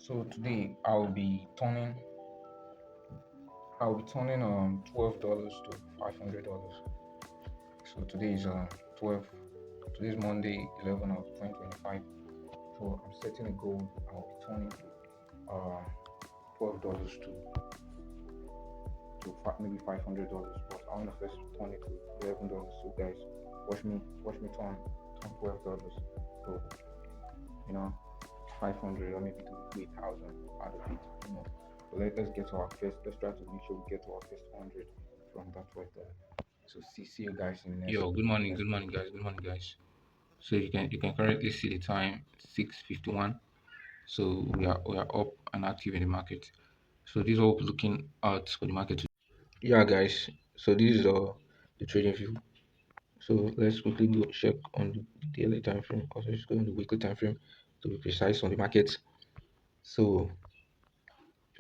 So today I'll be turning $12 to $500. So today is 12. Today is Monday 11 of 2025. So I'm setting a goal. I'll be turning um $12 to maybe $500. But I want to first turn it to $11. So guys, watch me turn $12. So you know 500 or maybe to 8,000 out of it. So let's get to our first. Let's try to make sure we get to our first 100 from that $12. So see you guys in the next Yo, in the next good morning, video. guys. Good morning, guys. So you can currently see the time 6:51. So we are up and active in the market. So this is what we're looking out for the market. Yeah, guys. So this is the trading view. So let's quickly go check on the daily time frame. Also, just go on the weekly time frame to be precise on the market. So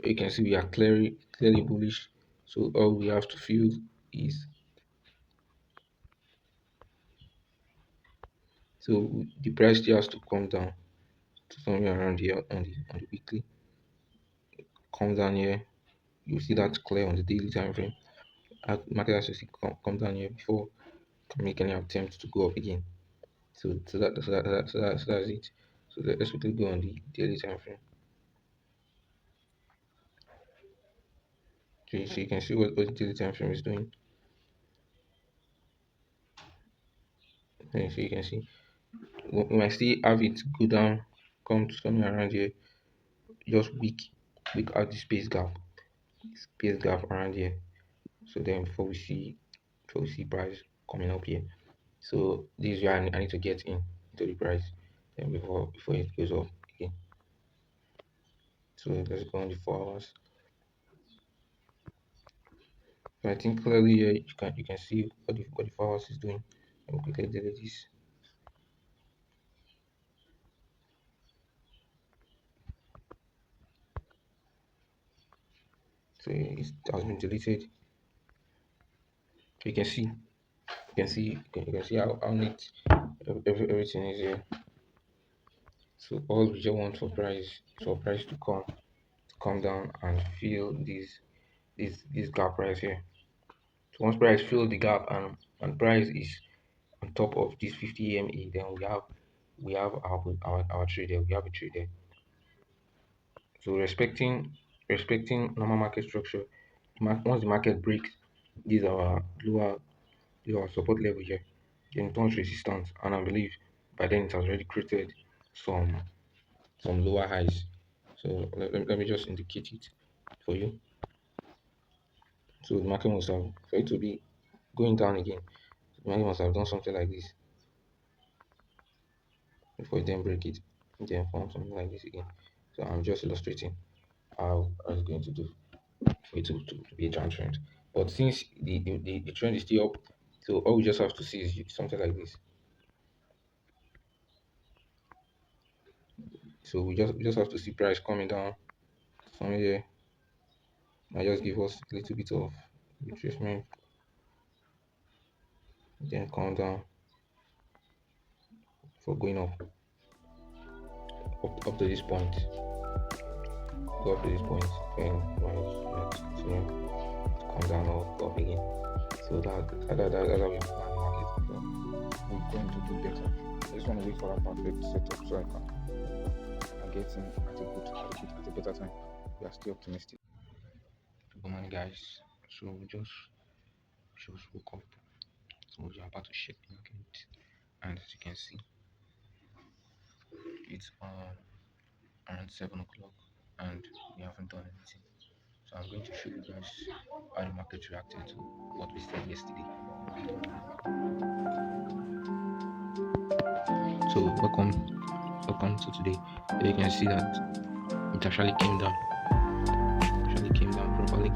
you can see we are clearly bullish. So all we have to feel is the price still has to come down to somewhere around here on the weekly. Come down here, you see that clear on the daily time frame. Market has to see come down here before can make any attempt to go up again. So that's it. So let's quickly go on the daily time frame. So you can see what the daily time frame is doing. So you can see we might still have it go down, come to somewhere around here, just weak out the space gap around here. So then before we see price coming up here. So this is where I need to get in to the price then before it goes up again. So let's go on the 4 hours. So I think clearly here you can see what the 4 hours is doing. Let me quickly delete this. So it has been deleted. So you can see how neat everything is here. So all we just want for price to come down and fill this gap right here. So once price fill the gap and price is on top of this 50 EMA, then we have our trade there. We have a trade there. So respecting normal market structure, once the market breaks, these are our lower support level here. Then it turns resistance, and I believe by then it has already created some some lower highs. So let me just indicate it for you. So the market must have for it to be going down again. The market must have done something like this before it then break it, then form something like this again. So I'm just illustrating how I was going to do for it to be a down trend. But since the trend is still up, so all we just have to see is something like this. So we just have to see price coming down from here. I just give us a little bit of retracement, then come down for going up to this point. Go up to this point, then might continue to come down or go up again. So that's how we plan the market. So we're going to do better. I just want to wait for that perfect setup so I can get in at a better time. We are still optimistic. Good morning, guys. So we just woke up. So we're about to check the market, and as you can see, it's around 7 o'clock, and we haven't done anything. So I'm going to show you guys how the market reacted to what we said yesterday. So welcome to today. So you can see that it actually came down properly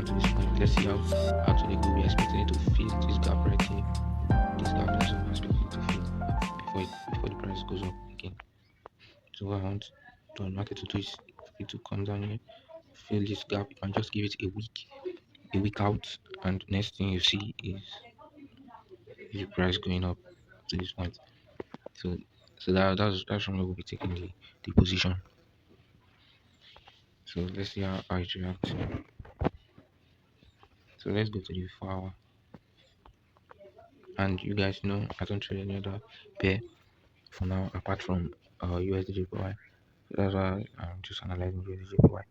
to this point. Let's see how today go. We're expecting it to fill this gap right here. This gap is what we're expecting it to fill before the price goes up again. So what I want the market to do is for it to come down here, fill this gap, and just give it a week out, and next thing you see is the price going up to this point. So So that's when we'll be taking the position. So let's see how it reacts. So let's go to the 4 hour. And you guys know I don't trade any other pair for now apart from USDJPY. So that's why I'm just analyzing USDJPY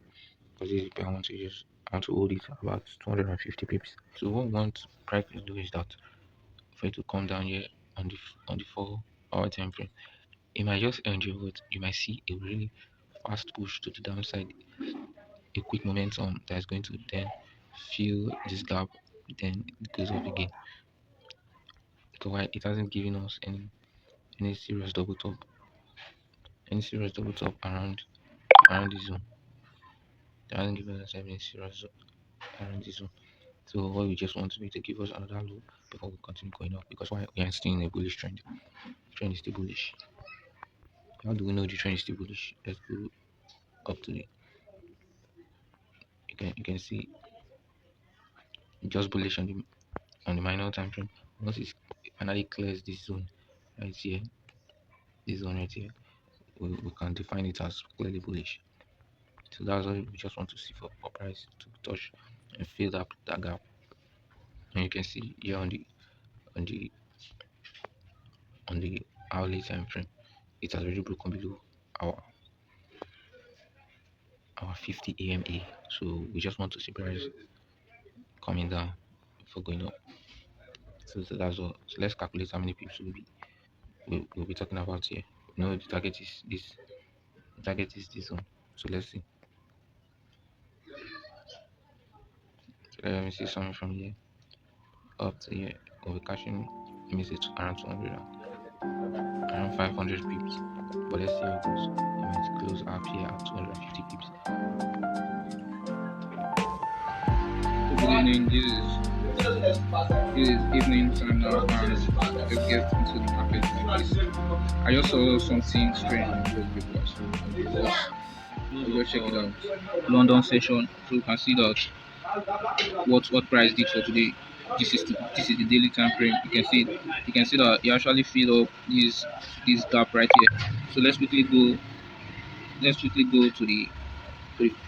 because this is the pair I want to use. I want to hold it about 250 pips. So what we want price to do is that for it to come down here on the 4 hour time frame, it might just end your vote. You might see a really fast push to the downside, a quick momentum that's going to then fill this gap, then it goes up again. So why it hasn't given us any serious double top, around this zone. It hasn't given us any serious around this zone. So what we just want to do is to give us another low before we continue going up, because why we are still in a bullish trend. The trend is still bullish. How do we know the trend is still bullish? Let's go up to the, you can see just bullish on the minor time frame. Once it finally clears this zone right here, this zone right here, we can define it as clearly bullish. So that's what we just want to see for price to touch and fill that gap. And you can see here on the on the hourly time frame, it has already broken below our our 50 AMA. So we just want to see price coming down before going up. So that's all. So let's calculate how many pips we'll be talking about here. You know the target is this. The target is this one. So let's see. So let me see something from here up to here. We'll be catching, let me say around 200, around 500 pips. But let's see how it goes. It might close up here at 250 pips. Good evening. This is evening time now, and let's get into the market like this. I just saw something strange on the papers. I'll just check it out. London session, so you can see that what price did for today. This is the daily time frame. You can see that it actually filled up this gap right here. So let's quickly go to the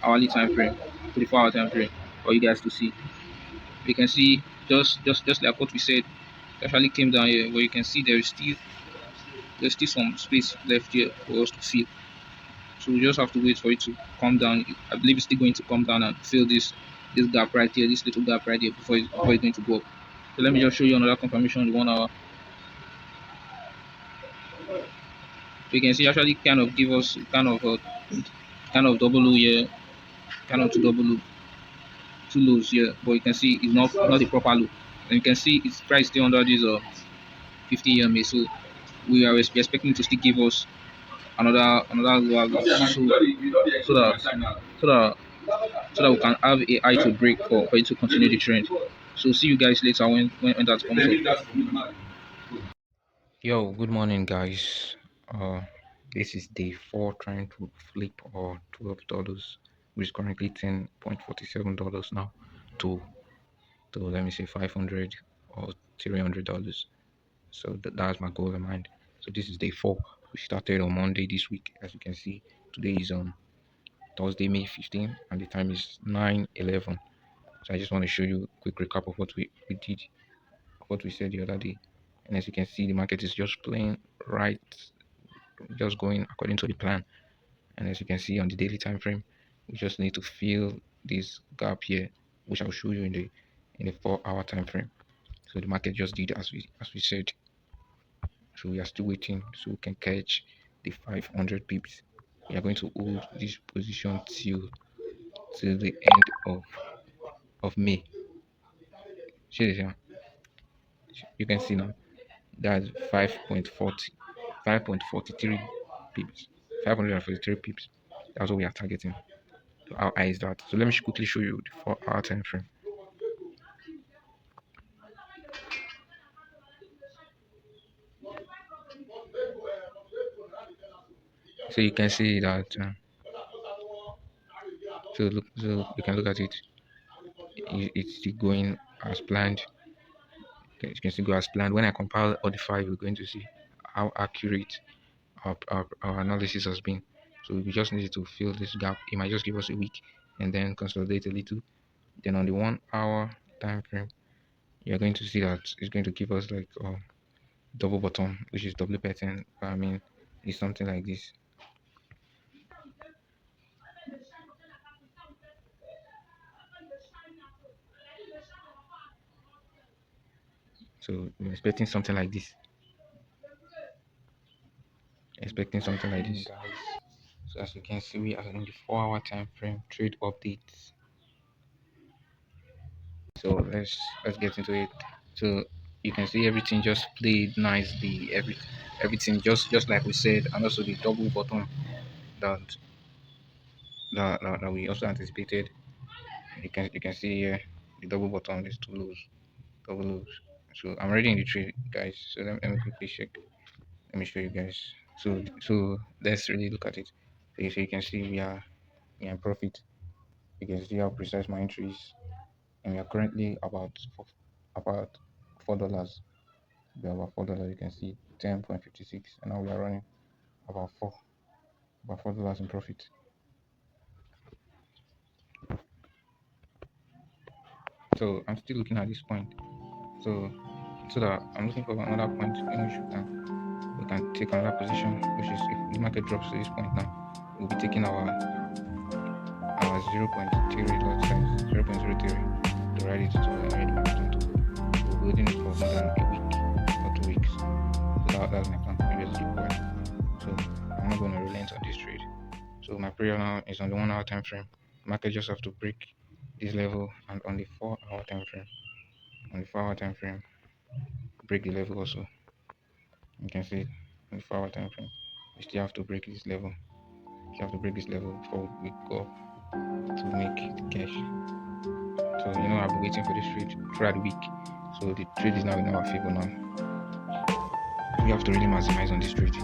hourly time frame, to the 4 hour time frame for you guys to see. You can see just like what we said, it actually came down here, where you can see there's still some space left here for us to fill. So we just have to wait for it to come down. I believe it's still going to come down and fill this gap right here, this little gap right here, before it's going to go up. So let me just show you another confirmation on the 1 hour. So you can see actually kind of give us kind of double low here, kind of two lows here, but you can see it's not the proper low. And you can see its price still under this 50 EMA. So we are expecting to still give us another lower low, so that we can have a high to break for it to continue the trend. So see you guys later when that comes up. Yo, good morning, guys. Uh, this is day 4 trying to flip our $12, which is currently $10.47 now, to let me say 500 or $300. So that's my goal in mind. So this is day 4. We started on Monday this week, as you can see. Today is Thursday, May 15, and the time is 9:11. So I just want to show you a quick recap of what we did, what we said the other day. And as you can see, the market is just playing right, just going according to the plan. And as you can see on the daily time frame, we just need to fill this gap here, which I'll show you in the 4 hour time frame. So the market just did as we said. So we are still waiting so we can catch the 500 pips. We are going to hold this position till the end of May. See this here. You can see now that's 5.43 pips. 543 pips. That's what we are targeting. So how high is that? So let me quickly show you the 4 hour time frame. So you can see that. So you can look at it. It's still going as planned. You can still go as planned. When I compile all the five, we're going to see how accurate our analysis has been. So we just needed to fill this gap. It might just give us a week and then consolidate a little. Then on the 1 hour time frame, you're going to see that it's going to give us like double bottom, which is double pattern. I mean, it's something like this. So we're expecting something like this. Expecting something like Feeling, this. guys. So as you can see, we are in the 4 hour time frame trade updates. So let's get into it. So you can see everything just played nicely. Everything just like we said, and also the double bottom that that we also anticipated. You can see here the double bottom, these two lows, double lows. So I'm already in the trade, guys. So let me quickly check. Let me show you guys. So let's really look at it. So you can see we are in profit. You can see how precise my entry is, and we are currently about $4. We are about $4. You can see 10.56, and now we are running about $4 in profit. So I'm still looking at this point. So that I'm looking for another point in which we can take another position, which is if the market drops to this point now, we'll be taking our 0.3 lot size, 0.03 to ride it to where the market want to go. We'll be holding it for more than a week or 2 weeks. So that's my plan for USD Coin. So I'm not going to relent on this trade. So my prayer now is on the 1 hour time frame. Market just have to break this level, and on the 4 hour time frame, break the level also. You can see on the 4 hour time frame, we still have to break this level. We have to break this level before we go up to make the cash. So I've been waiting for this trade throughout the week. So the trade is now in our favor now. We have to really maximize on this trade.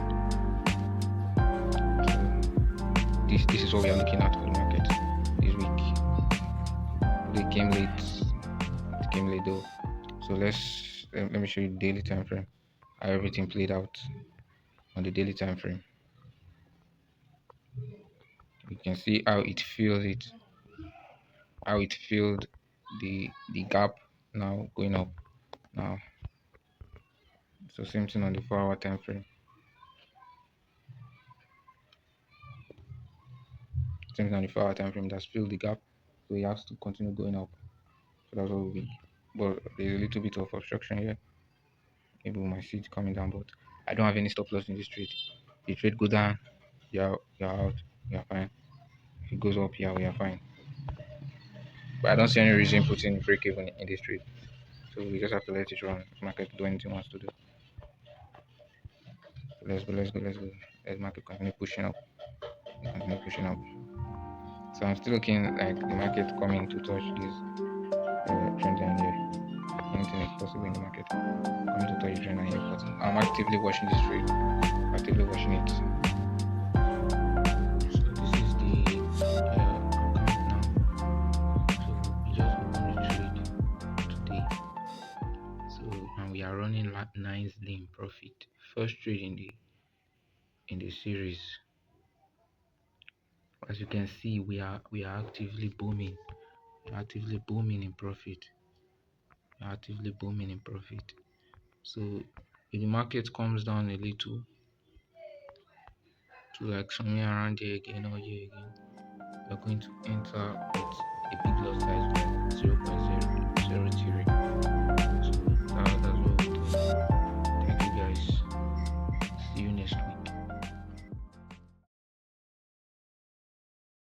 So this is what we are looking at for the market this week. They came late. It came late though. So let me show you the daily time frame. How everything played out on the daily time frame. You can see how it filled the gap now going up now. So same thing on the 4 hour time frame. Same thing on the 4 hour time frame that's filled the gap. So it has to continue going up. So that's what will be. But there's a little bit of obstruction here. Maybe we might see it coming down, but I don't have any stop loss in this trade. The trade go down, you're out, you're fine. If it goes up, yeah, we are fine. But I don't see any reason putting break even in this trade. So we just have to let it run. If market do anything it wants to do. So let's go. Let market continue pushing up. Continue pushing up. So I'm still looking like the market coming to touch this trend line here. Anything is possible in the market coming to touch the trend line here. But I'm actively watching this trade. Actively watching it. So this is the account now. So we just opened the trade today. So and we are running nicely in profit. First trade in the series. As you can see, we are actively booming. We're actively booming in profit. We're actively booming in profit. So if the market comes down a little to like somewhere around here again or here again, we're going to enter with a big lot size like 0.003.